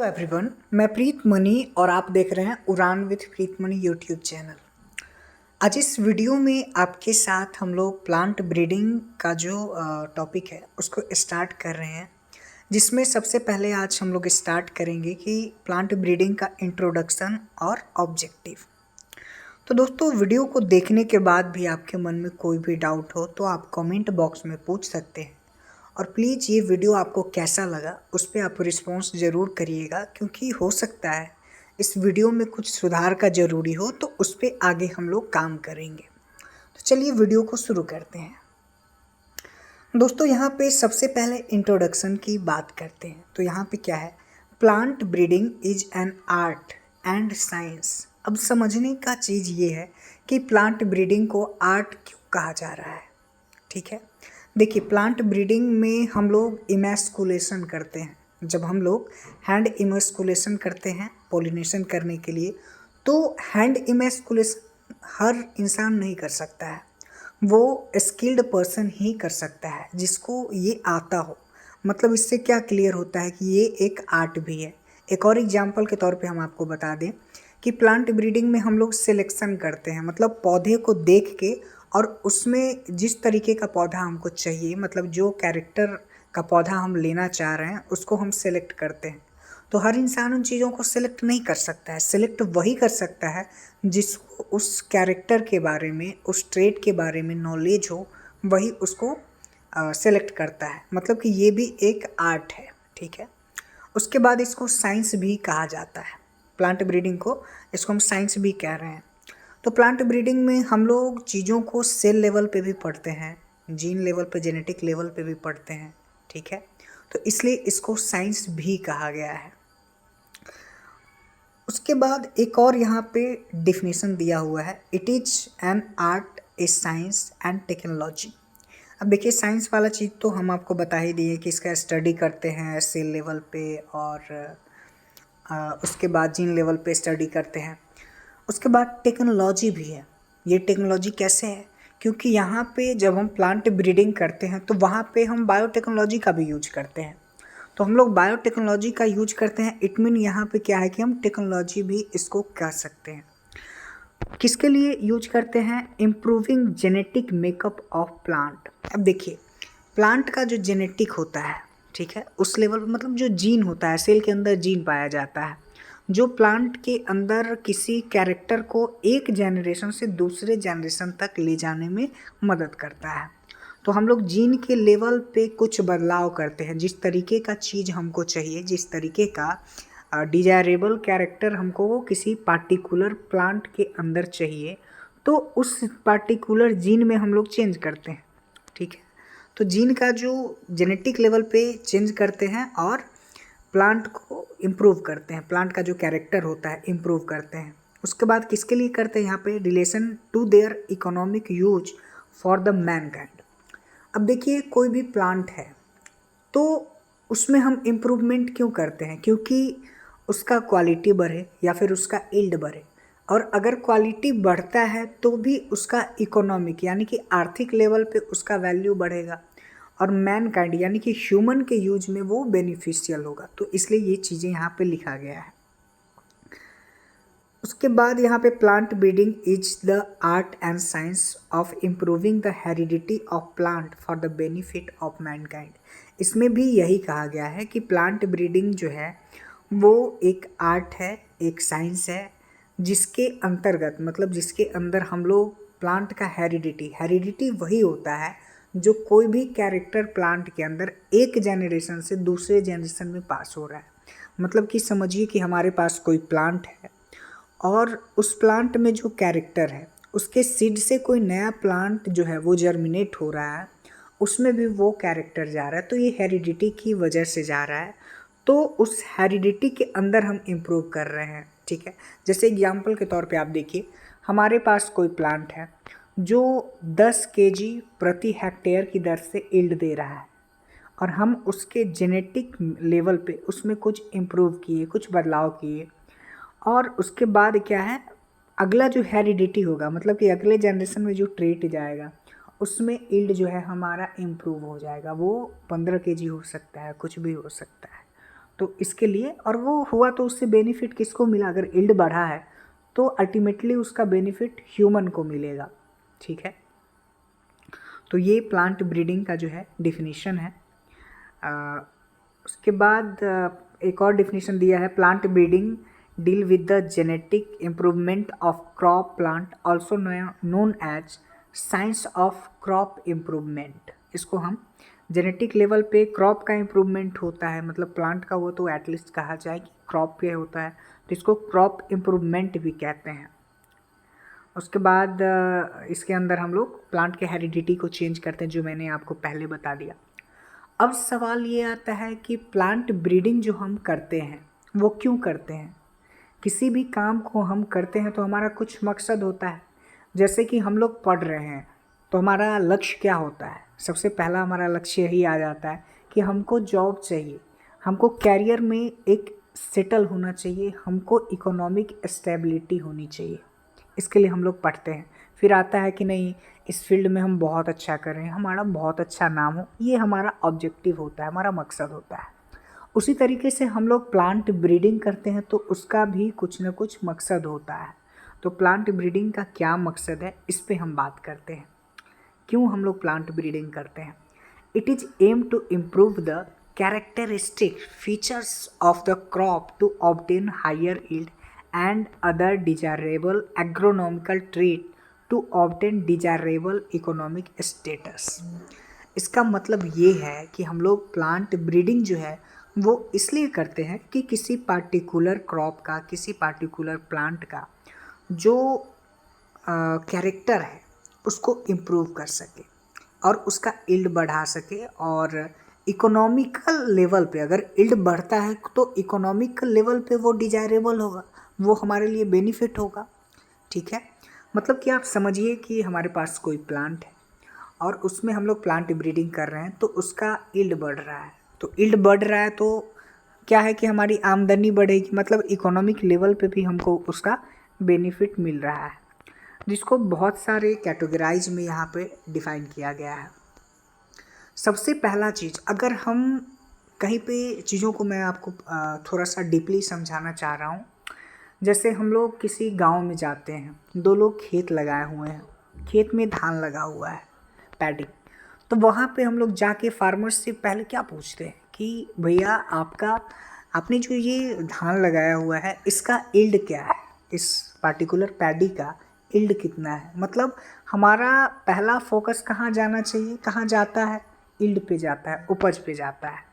Hello everyone, मैं प्रीत money और आप देख रहे हैं उड़ान with Preet money YouTube channel. आज इस वीडियो में आपके साथ हम लोग प्लांट ब्रीडिंग का जो टॉपिक है उसको स्टार्ट कर रहे हैं, जिसमें सबसे पहले आज हम लोग स्टार्ट करेंगे कि प्लांट ब्रीडिंग का इंट्रोडक्शन और ऑब्जेक्टिव। तो दोस्तों, वीडियो को देखने के बाद भी आपके मन में कोई भी डाउट हो तो आप कमेंट बॉक्स में पूछ सकते हैं। और प्लीज़ ये वीडियो आपको कैसा लगा उस पर आप रिस्पॉन्स ज़रूर करिएगा, क्योंकि हो सकता है इस वीडियो में कुछ सुधार का ज़रूरी हो तो उस पर आगे हम लोग काम करेंगे। तो चलिए वीडियो को शुरू करते हैं। दोस्तों, यहाँ पे सबसे पहले इंट्रोडक्शन की बात करते हैं। तो यहाँ पे क्या है, plant breeding is an art and science. अब समझने का चीज़ ये है कि प्लांट ब्रीडिंग को आर्ट क्यों कहा जा रहा है। ठीक है, देखिए, प्लांट ब्रीडिंग में हम लोग इमैस्कुलेशन करते हैं। जब हम लोग हैंड इमैस्कुलेशन करते हैं पोलिनेशन करने के लिए, तो हैंड इमैस्कुलेशन हर इंसान नहीं कर सकता है, वो स्किल्ड पर्सन ही कर सकता है जिसको ये आता हो। मतलब इससे क्या क्लियर होता है कि ये एक आर्ट भी है। एक और एग्जांपल के तौर पे हम आपको बता दें कि प्लांट ब्रीडिंग में हम लोग सिलेक्शन करते हैं, मतलब पौधे को देख के और उसमें जिस तरीके का पौधा हमको चाहिए, मतलब जो कैरेक्टर का पौधा हम लेना चाह रहे हैं उसको हम सेलेक्ट करते हैं। तो हर इंसान उन चीज़ों को सिलेक्ट नहीं कर सकता है। सिलेक्ट वही कर सकता है जिसको उस कैरेक्टर के बारे में, उस ट्रेट के बारे में नॉलेज हो, वही उसको सेलेक्ट करता है। मतलब कि ये भी एक आर्ट है। ठीक है, उसके बाद इसको साइंस भी कहा जाता है। प्लांट ब्रीडिंग को, इसको हम साइंस भी कह रहे हैं। तो प्लांट ब्रीडिंग में हम लोग चीज़ों को सेल लेवल पे भी पढ़ते हैं, जीन लेवल पे, जेनेटिक लेवल पे भी पढ़ते हैं। ठीक है, तो इसलिए इसको साइंस भी कहा गया है। उसके बाद एक और यहाँ पे डिफिनेशन दिया हुआ है, it is an art, A science and technology. अब देखिए, साइंस वाला चीज़ तो हम आपको बता ही दिए कि इसका स्टडी करते हैं सेल लेवल पे, और उसके बाद जीन लेवल पे स्टडी करते हैं। उसके बाद टेक्नोलॉजी भी है। ये टेक्नोलॉजी कैसे है, क्योंकि यहाँ पे जब हम प्लांट ब्रीडिंग करते हैं तो वहाँ पे हम बायोटेक्नोलॉजी का भी यूज करते हैं। तो हम लोग बायोटेक्नोलॉजी का यूज करते हैं, इट मीन यहाँ पे क्या है कि हम टेक्नोलॉजी भी इसको कह सकते हैं। किसके लिए यूज करते हैं, improving genetic makeup of plant. अब देखिए, प्लांट का जो जेनेटिक होता है, ठीक है, उस लेवल पर, मतलब जो जीन होता है, सेल के अंदर जीन पाया जाता है जो प्लांट के अंदर किसी कैरेक्टर को एक जनरेशन से दूसरे जनरेशन तक ले जाने में मदद करता है। तो हम लोग जीन के लेवल पे कुछ बदलाव करते हैं, जिस तरीके का चीज़ हमको चाहिए, जिस तरीके का डिजायरेबल कैरेक्टर हमको किसी पार्टिकुलर प्लांट के अंदर चाहिए, तो उस पार्टिकुलर जीन में हम लोग चेंज करते हैं। ठीक है, तो जीन का जो जेनेटिक लेवल पे चेंज करते हैं और प्लांट को इम्प्रूव करते हैं, प्लांट का जो कैरेक्टर होता है इम्प्रूव करते हैं। उसके बाद किसके लिए करते हैं, यहाँ पे relation to their economic use for the mankind. अब देखिए, कोई भी प्लांट है तो उसमें हम इम्प्रूवमेंट क्यों करते हैं, क्योंकि उसका क्वालिटी बढ़े या फिर उसका यील्ड बढ़े। और अगर क्वालिटी बढ़ता है तो भी उसका इकोनॉमिक यानी कि आर्थिक लेवल पे उसका वैल्यू बढ़ेगा, और मैनकाइंड यानी कि ह्यूमन के यूज में वो बेनिफिशियल होगा। तो इसलिए ये चीज़ें यहाँ पे लिखा गया है। उसके बाद यहाँ पे plant breeding is the art and science of improving the heredity of plant for the benefit of Mankind. इसमें भी यही कहा गया है कि प्लांट ब्रीडिंग जो है वो एक आर्ट है, एक साइंस है, जिसके अंतर्गत, मतलब जिसके अंदर हम लोग प्लांट का हेरिडिटी वही होता है जो कोई भी कैरेक्टर प्लांट के अंदर एक जनरेशन से दूसरे जनरेशन में पास हो रहा है। मतलब कि समझिए कि हमारे पास कोई प्लांट है और उस प्लांट में जो कैरेक्टर है उसके सीड से कोई नया प्लांट जो है वो जर्मिनेट हो रहा है, उसमें भी वो कैरेक्टर जा रहा है, तो ये हेरिडिटी की वजह से जा रहा है। तो उस हेरिडिटी के अंदर हम इम्प्रूव कर रहे हैं। ठीक है, जैसे एग्जाम्पल के तौर पे आप देखिए, हमारे पास कोई प्लांट है जो 10 केजी प्रति हेक्टेयर की दर से यील्ड दे रहा है, और हम उसके जेनेटिक लेवल पे उसमें कुछ इम्प्रूव किए, कुछ बदलाव किए, और उसके बाद क्या है, अगला जो हेरिडिटी होगा, मतलब कि अगले जनरेशन में जो ट्रेट जाएगा उसमें यील्ड जो है हमारा इम्प्रूव हो जाएगा। वो 15 केजी हो सकता है, कुछ भी हो सकता है। तो इसके लिए, और वो हुआ तो उससे बेनिफिट किसको मिला? अगर यील्ड बढ़ा है तो अल्टीमेटली उसका बेनिफिट ह्यूमन को मिलेगा, ठीक है। तो ये प्लांट ब्रीडिंग का जो है डिफिनीशन है। उसके बाद एक और डिफिनीशन दिया है, plant breeding deal with the genetic improvement of crop plant also known as science of crop improvement. इसको हम जेनेटिक लेवल पे क्रॉप का इम्प्रूवमेंट होता है, मतलब प्लांट का, वो तो एटलीस्ट कहा जाए कि क्रॉप पे होता है, तो इसको क्रॉप इम्प्रूवमेंट भी कहते हैं। उसके बाद इसके अंदर हम लोग प्लांट के हेरिडिटी को चेंज करते हैं, जो मैंने आपको पहले बता दिया। अब सवाल ये आता है कि प्लांट ब्रीडिंग जो हम करते हैं वो क्यों करते हैं? किसी भी काम को हम करते हैं तो हमारा कुछ मकसद होता है। जैसे कि हम लोग पढ़ रहे हैं तो हमारा लक्ष्य क्या होता है? सबसे पहला हमारा लक्ष्य यही आ जाता है कि हमको जॉब चाहिए, हमको कैरियर में एक सेटल होना चाहिए, हमको इकोनॉमिक स्टेबिलिटी होनी चाहिए। इसके लिए हम लोग पढ़ते हैं। फिर आता है कि नहीं, इस फील्ड में हम बहुत अच्छा कर रहे हैं, हमारा बहुत अच्छा नाम हो, ये हमारा ऑब्जेक्टिव होता है, हमारा मकसद होता है। उसी तरीके से हम लोग प्लांट ब्रीडिंग करते हैं तो उसका भी कुछ न कुछ मकसद होता है। तो प्लांट ब्रीडिंग का क्या मकसद है, इस पे हम बात करते हैं। क्यों हम लोग प्लांट ब्रीडिंग करते हैं? It is aim to improve the characteristic features of the crop to obtain higher yield and other desirable agronomical trait to obtain desirable economic status। इसका मतलब ये है कि हम लोग प्लांट ब्रीडिंग जो है वो इसलिए करते हैं कि किसी पार्टिकुलर क्रॉप का, किसी पार्टिकुलर प्लांट का जो कैरेक्टर है उसको इम्प्रूव कर सके और उसका यील्ड बढ़ा सके। और इकोनॉमिकल लेवल पे अगर यील्ड बढ़ता है तो इकोनॉमिकल लेवल पे वो डिजायरेबल होगा, वो हमारे लिए बेनिफिट होगा, ठीक है। मतलब कि आप समझिए कि हमारे पास कोई प्लांट है और उसमें हम लोग प्लांट ब्रीडिंग कर रहे हैं तो उसका यील्ड बढ़ रहा है। तो यील्ड बढ़ रहा है तो क्या है कि हमारी आमदनी बढ़ेगी, मतलब इकोनॉमिक लेवल पे भी हमको उसका बेनिफिट मिल रहा है, जिसको बहुत सारे कैटेगराइज में यहाँ पे डिफाइन किया गया है। सबसे पहला चीज़, अगर हम कहीं पे चीज़ों को मैं आपको थोड़ा सा डीपली समझाना चाह रहा हूँ। जैसे हम लोग किसी गांव में जाते हैं, दो लोग खेत लगाए हुए हैं, खेत में धान लगा हुआ है, पैडी। तो वहाँ पे हम लोग जाके फार्मर्स से पहले क्या पूछते हैं कि भैया आपने जो ये धान लगाया हुआ है इसका यील्ड क्या है, इस पार्टिकुलर पैडी का यील्ड कितना है। मतलब हमारा पहला फोकस कहाँ जाना चाहिए, कहाँ जाता है? यील्ड पे जाता है, उपज पे जाता है।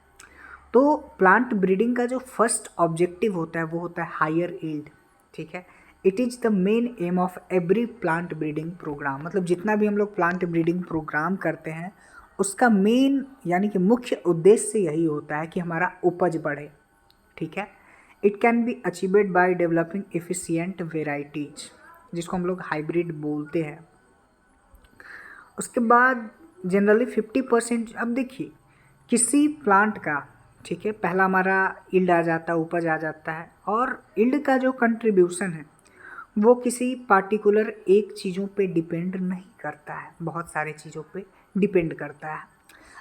तो प्लांट ब्रीडिंग का जो फर्स्ट ऑब्जेक्टिव होता है वो होता है हायर यील्ड, ठीक है। It is the main aim of every plant breeding programme. मतलब जितना भी हम लोग प्लांट ब्रीडिंग प्रोग्राम करते हैं उसका मेन यानी कि मुख्य उद्देश्य यही होता है कि हमारा उपज बढ़े, ठीक है। It can be achieved by developing efficient varieties, जिसको हम लोग हाइब्रिड बोलते हैं। उसके बाद जनरली 50%, अब देखिए किसी प्लांट का, ठीक है, पहला हमारा यील्ड आ जाता है, उपज आ जाता है, और यील्ड का जो कंट्रीब्यूशन है वो किसी पार्टिकुलर एक चीज़ों पे डिपेंड नहीं करता है, बहुत सारे चीज़ों पे डिपेंड करता है।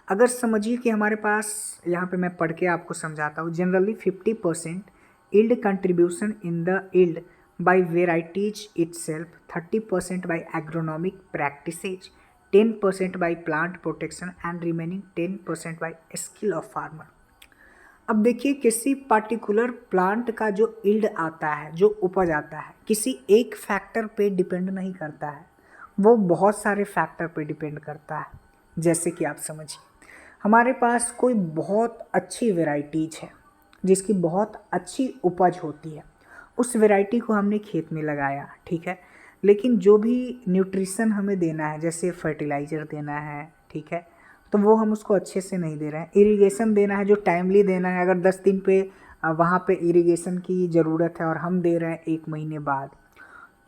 अगर समझिए कि हमारे पास, यहाँ पे मैं पढ़ के आपको समझाता हूँ, generally 50% yield contribution in the yield by varieties itself, 30% by agronomic practices, 10% by plant protection and remaining 10% by skill of farmer. अब देखिए किसी पार्टिकुलर प्लांट का जो यील्ड आता है, जो उपज आता है, किसी एक फैक्टर पे डिपेंड नहीं करता है, वो बहुत सारे फैक्टर पे डिपेंड करता है। जैसे कि आप समझिए हमारे पास कोई बहुत अच्छी वेराइटीज है जिसकी बहुत अच्छी उपज होती है, उस वेराइटी को हमने खेत में लगाया, ठीक है, लेकिन जो भी न्यूट्रिशन हमें देना है, जैसे फर्टिलाइज़र देना है, ठीक है, तो वो हम उसको अच्छे से नहीं दे रहे हैं। इरिगेशन देना है जो टाइमली देना है, अगर 10 दिन पे वहाँ पे इरिगेशन की ज़रूरत है और हम दे रहे हैं 1 महीने बाद,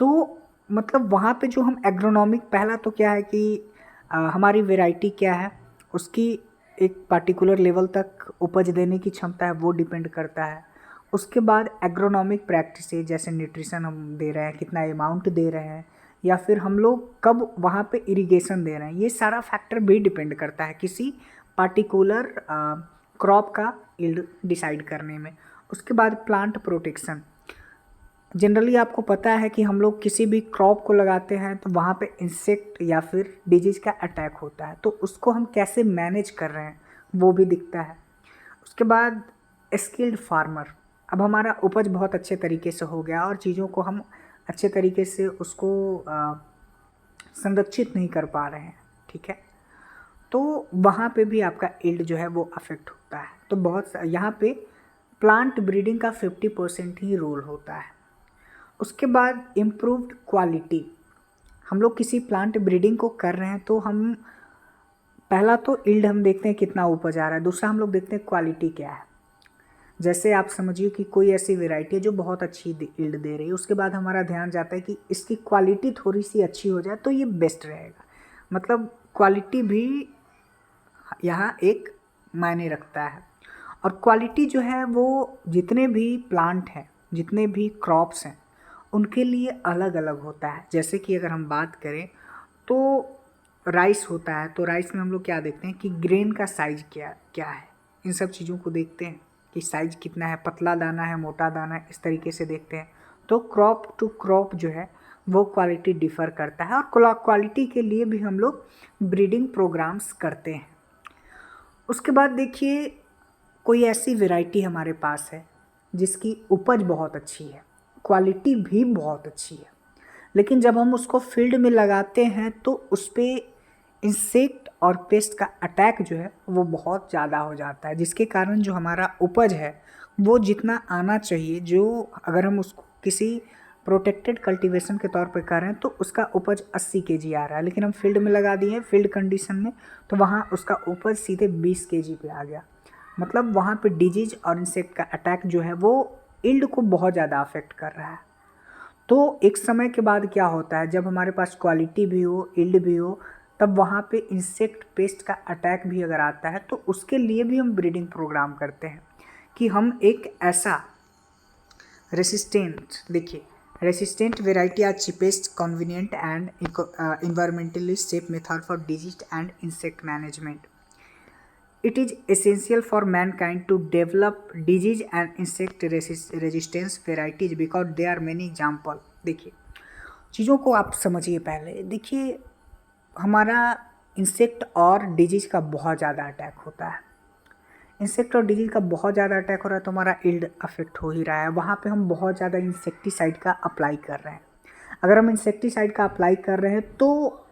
तो मतलब वहाँ पे जो हम एग्रोनॉमिक, पहला तो क्या है कि हमारी वैरायटी क्या है, उसकी एक पार्टिकुलर लेवल तक उपज देने की क्षमता है, वो डिपेंड करता है। उसके बाद एग्रोनॉमिक प्रैक्टिसेस, जैसे न्यूट्रिशन हम दे रहे हैं, कितना अमाउंट दे रहे हैं, या फिर हम लोग कब वहाँ पे इरिगेशन दे रहे हैं, ये सारा फैक्टर भी डिपेंड करता है किसी पार्टिकुलर क्रॉप का यील्ड डिसाइड करने में। उसके बाद प्लांट प्रोटेक्शन। जनरली आपको पता है कि हम लोग किसी भी क्रॉप को लगाते हैं तो वहाँ पे इंसेक्ट या फिर डिजीज का अटैक होता है, तो उसको हम कैसे मैनेज कर रहे हैं वो भी दिखता है। उसके बाद स्किल्ड फार्मर। अब हमारा उपज बहुत अच्छे तरीके से हो गया और चीज़ों को हम अच्छे तरीके से उसको संरक्षित नहीं कर पा रहे हैं, ठीक है, तो वहाँ पे भी आपका यील्ड जो है वो अफेक्ट होता है। तो बहुत यहाँ पे प्लांट ब्रीडिंग का 50% ही रोल होता है। उसके बाद इम्प्रूव्ड क्वालिटी। हम लोग किसी प्लांट ब्रीडिंग को कर रहे हैं तो हम पहला तो यील्ड हम देखते हैं कितना उपज आ रहा है, दूसरा हम लोग देखते हैं क्वालिटी क्या है। जैसे आप समझिए कि कोई ऐसी वैरायटी है जो बहुत अच्छी यील्ड दे रही है, उसके बाद हमारा ध्यान जाता है कि इसकी क्वालिटी थोड़ी सी अच्छी हो जाए तो ये बेस्ट रहेगा। मतलब क्वालिटी भी यहाँ एक मायने रखता है। और क्वालिटी जो है वो जितने भी प्लांट हैं, जितने भी क्रॉप्स हैं, उनके लिए अलग अलग होता है। जैसे कि अगर हम बात करें तो राइस होता है, तो राइस में हम लोग क्या देखते हैं कि ग्रेन का साइज क्या क्या है, इन सब चीज़ों को देखते हैं कि साइज कितना है, पतला दाना है, मोटा दाना है, इस तरीके से देखते हैं। तो क्रॉप टू क्रॉप जो है वो क्वालिटी डिफ़र करता है और क्वालिटी के लिए भी हम लोग ब्रीडिंग प्रोग्राम्स करते हैं। उसके बाद देखिए कोई ऐसी वैरायटी हमारे पास है जिसकी उपज बहुत अच्छी है, क्वालिटी भी बहुत अच्छी है, लेकिन जब हम उसको फील्ड में लगाते हैं तो उस पर इंसेक्ट और पेस्ट का अटैक जो है वो बहुत ज़्यादा हो जाता है, जिसके कारण जो हमारा उपज है वो जितना आना चाहिए, जो अगर हम उसको किसी प्रोटेक्टेड कल्टीवेशन के तौर पर कर रहे हैं तो उसका उपज 80 केजी आ रहा है, लेकिन हम फील्ड में लगा दिए हैं फील्ड कंडीशन में, तो वहाँ उसका उपज सीधे 20 केजी पे आ गया। मतलब वहाँ पे डिजीज और इंसेक्ट का अटैक जो है वो यील्ड को बहुत ज़्यादा अफेक्ट कर रहा है। तो एक समय के बाद क्या होता है, जब हमारे पास क्वालिटी भी हो, यील्ड भी हो, तब वहाँ पे इंसेक्ट पेस्ट का अटैक भी अगर आता है तो उसके लिए भी हम ब्रीडिंग प्रोग्राम करते हैं कि हम एक ऐसा रेसिस्टेंट, देखिए resistant variety are cheapest convenient and environmentally safe method for disease and insect management. It is essential for mankind to develop disease and insect resistance varieties because there are many example। देखिए चीज़ों को आप समझिए पहले, देखिए हमारा insect और disease का बहुत ज़्यादा अटैक होता है। इंसेक्ट और डिजीज का बहुत ज़्यादा अटैक हो रहा है तो हमारा यील्ड अफेक्ट हो ही रहा है। वहाँ पे हम बहुत ज़्यादा इंसेक्टिसाइड का अप्लाई कर रहे हैं। अगर हम इंसेक्टिसाइड का अप्लाई कर रहे हैं तो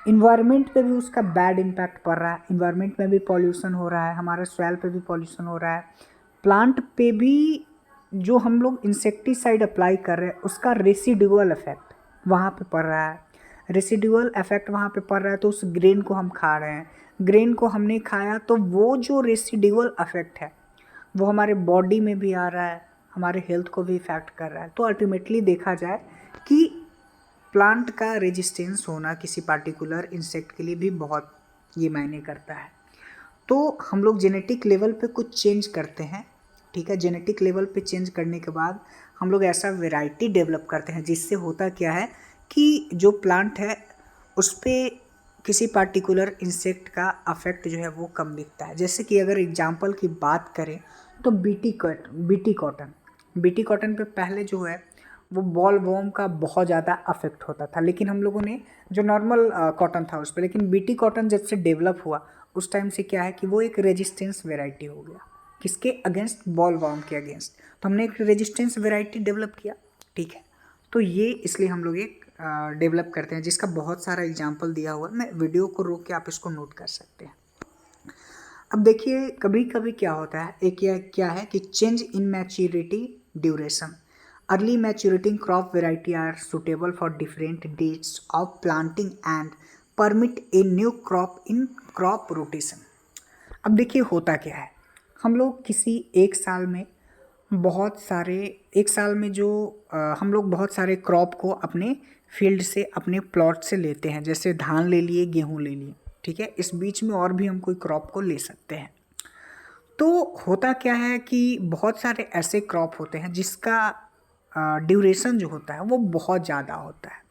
इन्वायरमेंट पे भी उसका बैड इम्पैक्ट पड़ रहा है, इन्वायरमेंट में भी पॉल्यूशन हो रहा है, हमारे सॉइल पे भी पॉल्यूशन हो रहा है, प्लांट पे भी जो हम लोग इंसेक्टिसाइड अप्लाई कर रहे हैं उसका रेसिडुअल इफेक्ट वहाँ पे पड़ रहा है। रेसिडुअल इफेक्ट वहाँ पे पड़ रहा है तो उस ग्रेन को हम खा रहे हैं, ग्रेन को हमने खाया तो वो जो रेसिडुअल इफेक्ट है वो हमारे बॉडी में भी आ रहा है, हमारे हेल्थ को भी इफेक्ट कर रहा है। तो अल्टीमेटली देखा जाए कि प्लांट का रेजिस्टेंस होना किसी पार्टिकुलर इंसेक्ट के लिए भी बहुत ये मायने करता है। तो हम लोग जेनेटिक लेवल पे कुछ चेंज करते हैं, ठीक है। जेनेटिक लेवल पे चेंज करने के बाद हम लोग ऐसा वैरायटी डेवलप करते हैं जिससे होता क्या है कि जो प्लांट है उस पर किसी पार्टिकुलर इंसेक्ट का अफेक्ट जो है वो कम दिखता है। जैसे कि अगर एग्जांपल की बात करें तो बीटी कॉटन पे पहले जो है वो बॉल वॉर्म का बहुत ज़्यादा अफेक्ट होता था, लेकिन हम लोगों ने जो नॉर्मल कॉटन था उस पर, लेकिन बीटी कॉटन जब से डेवलप हुआ उस टाइम से क्या है कि वो एक रेजिस्टेंस वेराइटी हो गया। किसके अगेंस्ट? बॉल वॉर्म के अगेंस्ट। तो हमने एक रेजिस्टेंस वेराइटी डेवलप किया, ठीक है। तो ये इसलिए हम लोग एक डेवलप करते हैं जिसका बहुत सारा एग्जाम्पल दिया हुआ है, मैं वीडियो को रोक के आप इसको नोट कर सकते हैं। अब देखिए कभी कभी क्या होता है, एक क्या है कि change in maturity duration. Early maturating crop variety are suitable for different dates of planting and permit a new crop in crop rotation. अब देखिए होता क्या है, हम लोग किसी एक साल में जो हम लोग बहुत सारे क्रॉप को अपने फील्ड से, अपने प्लॉट से लेते हैं, जैसे धान ले लिए, गेहूँ ले लिए, ठीक है। इस बीच में और भी हम कोई क्रॉप को ले सकते हैं। तो होता क्या है कि बहुत सारे ऐसे क्रॉप होते हैं जिसका ड्यूरेशन जो होता है वो बहुत ज़्यादा होता है।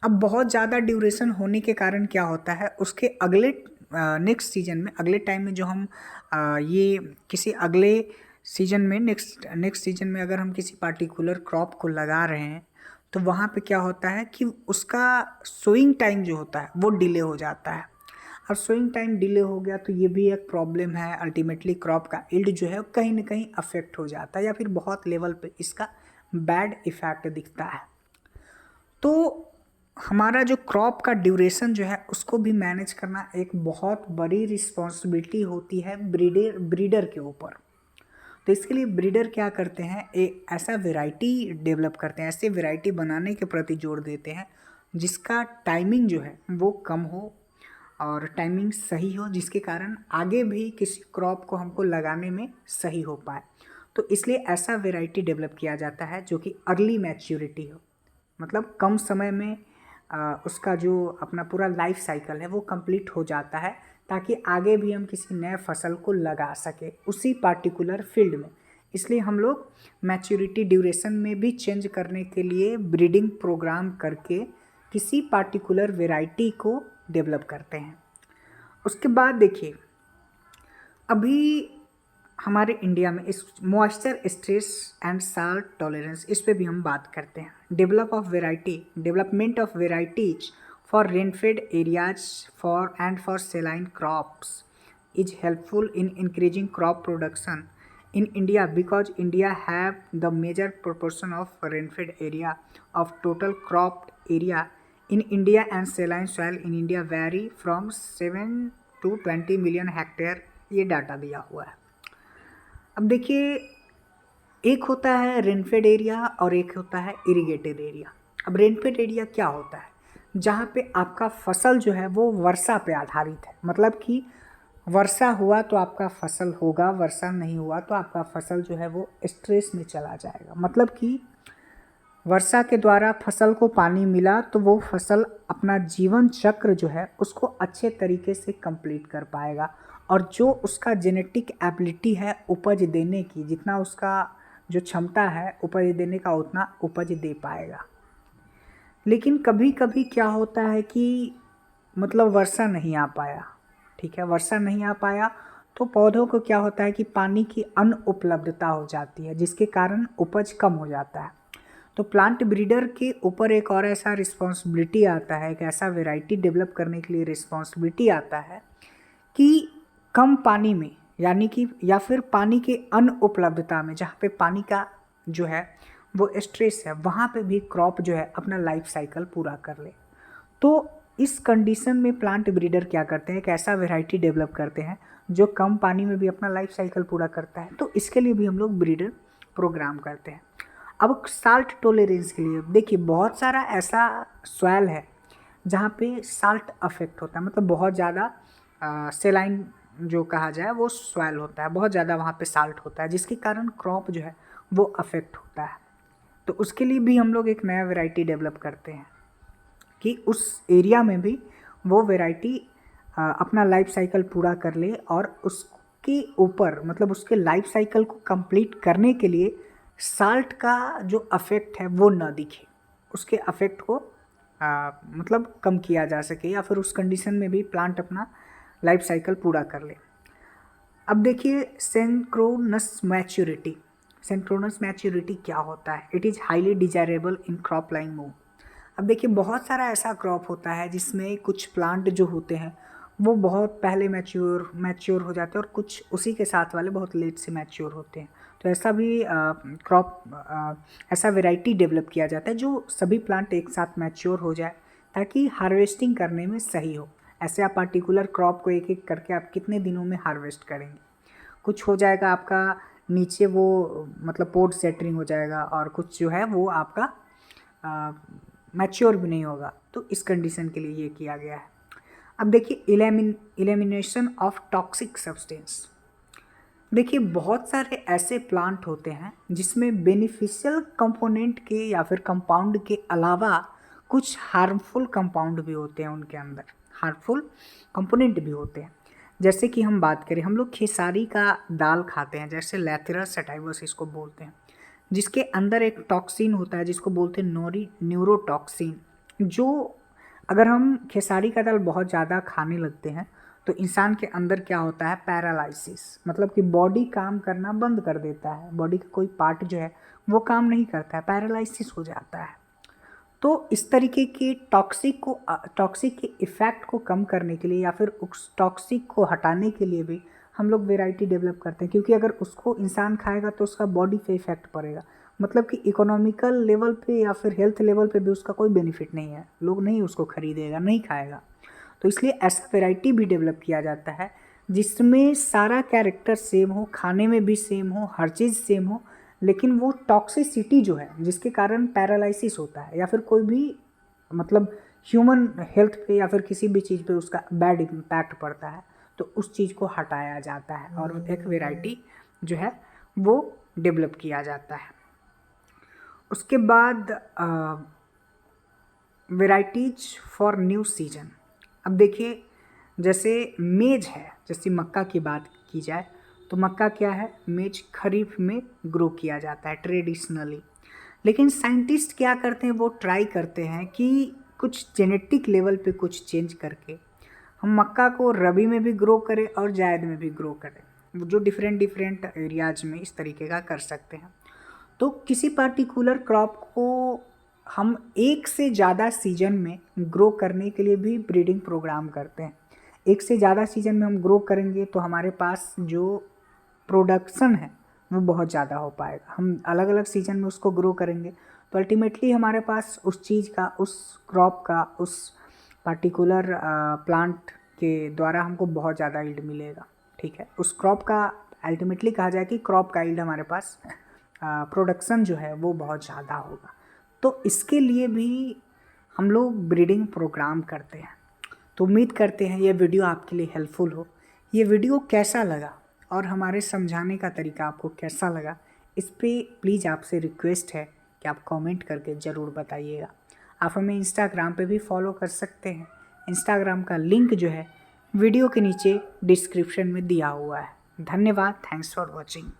अब बहुत ज़्यादा ड्यूरेशन होने के कारण क्या होता है, उसके अगले नेक्स्ट सीजन में, अगले टाइम में जो हम ये किसी अगले सीजन में नेक्स्ट सीजन में अगर हम किसी पार्टिकुलर क्रॉप को लगा रहे हैं तो वहाँ पे क्या होता है कि उसका सोइंग टाइम जो होता है वो डिले हो जाता है। अब सोइंग टाइम डिले हो गया तो ये भी एक प्रॉब्लम है। अल्टीमेटली क्रॉप का यील्ड जो है कहीं ना कहीं अफेक्ट हो जाता है या फिर बहुत लेवल पे इसका बैड इफेक्ट दिखता है। तो हमारा जो क्रॉप का ड्यूरेशन जो है उसको भी मैनेज करना एक बहुत बड़ी रिस्पॉन्सिबिलिटी होती है ब्रीडर के ऊपर। तो इसके लिए ब्रीडर क्या करते हैं, एक ऐसा वैरायटी डेवलप करते हैं, ऐसे वैरायटी बनाने के प्रति जोर देते हैं जिसका टाइमिंग जो है वो कम हो और टाइमिंग सही हो, जिसके कारण आगे भी किसी क्रॉप को हमको लगाने में सही हो पाए। तो इसलिए ऐसा वैरायटी डेवलप किया जाता है जो कि अर्ली मैच्योरिटी हो, मतलब कम समय में उसका जो अपना पूरा लाइफ साइकिल है वो कंप्लीट हो जाता है, ताकि आगे भी हम किसी नए फसल को लगा सके उसी पार्टिकुलर फील्ड में। इसलिए हम लोग मैच्योरिटी ड्यूरेशन में भी चेंज करने के लिए ब्रीडिंग प्रोग्राम करके किसी पार्टिकुलर वैरायटी को डेवलप करते हैं। उसके बाद देखिए, अभी हमारे इंडिया में इस moisture, stress and salt tolerance, इस पे भी हम बात करते हैं। Development of varieties for rainfed areas for सेलाइन crops is helpful in increasing crop production in India because India have the major proportion of rainfed area of total cropped area in India, and saline soil in India vary from 7 to 20 million hectare, ये data दिया हुआ है। अब देखिए, एक होता है rainfed area और एक होता है इरिगेटेड एरिया। अब रेनफेड एरिया क्या होता है, जहाँ पे आपका फसल जो है वो वर्षा पे आधारित है, मतलब कि वर्षा हुआ तो आपका फसल होगा, वर्षा नहीं हुआ तो आपका फसल जो है वो स्ट्रेस में चला जाएगा। मतलब कि वर्षा के द्वारा फसल को पानी मिला तो वो फसल अपना जीवन चक्र जो है उसको अच्छे तरीके से कंप्लीट कर पाएगा, और जो उसका जेनेटिक एबिलिटी है उपज देने की, जितना उसका जो क्षमता है उपज देने का उतना उपज दे पाएगा। लेकिन कभी कभी क्या होता है कि मतलब वर्षा नहीं आ पाया, ठीक है, वर्षा नहीं आ पाया तो पौधों को क्या होता है कि पानी की अनुपलब्धता हो जाती है, जिसके कारण उपज कम हो जाता है। तो प्लांट ब्रीडर के ऊपर एक और ऐसा रिस्पॉन्सिबिलिटी आता है, एक ऐसा वैरायटी डेवलप करने के लिए रिस्पॉन्सिबिलिटी आता है कि कम पानी में, यानी कि या फिर पानी की अनुपलब्धता में, जहाँ पे पानी का जो है वो स्ट्रेस है, वहाँ पे भी क्रॉप जो है अपना लाइफ साइकिल पूरा कर ले। तो इस कंडीशन में प्लांट ब्रीडर क्या करते हैं, एक ऐसा वैरायटी डेवलप करते हैं जो कम पानी में भी अपना लाइफ साइकिल पूरा करता है। तो इसके लिए भी हम लोग ब्रीडर प्रोग्राम करते हैं। अब साल्ट टॉलरेंस के लिए देखिए, बहुत सारा ऐसा सॉइल है जहाँ पे साल्ट अफेक्ट होता है, मतलब बहुत ज़्यादा सेलाइन जो कहा जाए वो सॉइल होता है, बहुत ज़्यादा वहाँ पे साल्ट होता है, जिसके कारण क्रॉप जो है वो अफेक्ट होता है। तो उसके लिए भी हम लोग एक नया वैरायटी डेवलप करते हैं कि उस एरिया में भी वो वैरायटी अपना लाइफ साइकिल पूरा कर ले, और उसके ऊपर मतलब उसके लाइफ साइकिल को कंप्लीट करने के लिए साल्ट का जो अफेक्ट है वो ना दिखे, उसके अफेक्ट को मतलब कम किया जा सके, या फिर उस कंडीशन में भी प्लांट अपना लाइफ साइकिल पूरा कर ले। अब देखिए, सिंक्रोनस मैच्योरिटी क्या होता है। It is highly desirable in crop line move. अब देखिए, बहुत सारा ऐसा क्रॉप होता है जिसमें कुछ प्लांट जो होते हैं वो बहुत पहले मैच्योर हो जाते हैं, और कुछ उसी के साथ वाले बहुत लेट से मैच्योर होते हैं। तो ऐसा भी ऐसा वैरायटी डेवलप किया जाता है जो सभी प्लांट एक साथ मैच्योर हो जाए, ताकि हार्वेस्टिंग करने में सही हो। ऐसे आप पार्टिकुलर क्रॉप को एक एक करके आप कितने दिनों में हार्वेस्ट करेंगे, कुछ हो जाएगा आपका नीचे वो मतलब पोड सेटरिंग हो जाएगा, और कुछ जो है वो आपका मैच्योर भी नहीं होगा। तो इस कंडीशन के लिए ये किया गया है। अब देखिए, एलिमिनेशन ऑफ टॉक्सिक सब्सटेंस। देखिए, बहुत सारे ऐसे प्लांट होते हैं जिसमें बेनिफिशियल कंपोनेंट के या फिर कंपाउंड के अलावा कुछ हार्मफुल कंपाउंड भी होते हैं, उनके अंदर हार्मफुल कंपोनेंट भी होते हैं। जैसे कि हम बात करें, हम लोग खेसारी का दाल खाते हैं, जैसे लैथेरस सैटाइवस इसको बोलते हैं, जिसके अंदर एक टॉक्सिन होता है जिसको बोलते हैं न्यूरोटॉक्सिन। जो अगर हम खेसारी का दाल बहुत ज़्यादा खाने लगते हैं तो इंसान के अंदर क्या होता है, पैरालाइसिस, मतलब कि बॉडी काम करना बंद कर देता है, बॉडी का कोई पार्ट जो है वो काम नहीं करता है, पैरालाइसिस हो जाता है। तो इस तरीके के टॉक्सिक के इफ़ेक्ट को कम करने के लिए या फिर उस टॉक्सिक को हटाने के लिए भी हम लोग वैरायटी डेवलप करते हैं, क्योंकि अगर उसको इंसान खाएगा तो उसका बॉडी पे इफेक्ट पड़ेगा, मतलब कि इकोनॉमिकल लेवल पे या फिर हेल्थ लेवल पे भी उसका कोई बेनिफिट नहीं है, लोग नहीं उसको खरीदेगा, नहीं खाएगा। तो इसलिए ऐसा वैरायटी भी डेवलप किया जाता है जिसमें सारा कैरेक्टर सेम हो, खाने में भी सेम हो, हर चीज़ सेम हो, लेकिन वो टॉक्सिसिटी जो है जिसके कारण पैरालाइसिस होता है या फिर कोई भी मतलब ह्यूमन हेल्थ पे या फिर किसी भी चीज़ पे उसका बैड इम्पैक्ट पड़ता है, तो उस चीज़ को हटाया जाता है और एक वैरायटी जो है वो डेवलप किया जाता है। उसके बाद वैराइटीज फॉर न्यू सीजन। अब देखिए, जैसे मेज है, जैसे मक्का की बात की जाए तो मक्का क्या है, मेज खरीफ में ग्रो किया जाता है ट्रेडिशनली, लेकिन साइंटिस्ट क्या करते हैं, वो ट्राई करते हैं कि कुछ जेनेटिक लेवल पे कुछ चेंज करके हम मक्का को रबी में भी ग्रो करें और जायद में भी ग्रो करें, जो डिफरेंट एरियाज में इस तरीके का कर सकते हैं। तो किसी पर्टिकुलर क्रॉप को हम एक से ज़्यादा सीजन में ग्रो करने के लिए भी ब्रीडिंग प्रोग्राम करते हैं। एक से ज़्यादा सीजन में हम ग्रो करेंगे तो हमारे पास जो प्रोडक्शन है वो बहुत ज़्यादा हो पाएगा। हम अलग अलग सीजन में उसको ग्रो करेंगे तो अल्टीमेटली हमारे पास उस चीज़ का, उस क्रॉप का, उस पर्टिकुलर प्लांट के द्वारा हमको बहुत ज़्यादा यील्ड मिलेगा। ठीक है, उस क्रॉप का अल्टीमेटली कहा जाए कि क्रॉप का यील्ड हमारे पास प्रोडक्शन जो है वो बहुत ज़्यादा होगा। तो इसके लिए भी हम लोग ब्रीडिंग प्रोग्राम करते हैं। तो उम्मीद करते हैं ये वीडियो आपके लिए हेल्पफुल हो। ये वीडियो कैसा लगा और हमारे समझाने का तरीका आपको कैसा लगा, इस पर प्लीज़ आपसे रिक्वेस्ट है कि आप कमेंट करके ज़रूर बताइएगा। आप हमें इंस्टाग्राम पे भी फॉलो कर सकते हैं। इंस्टाग्राम का लिंक जो है वीडियो के नीचे डिस्क्रिप्शन में दिया हुआ है। धन्यवाद, थैंक्स फॉर वॉचिंग।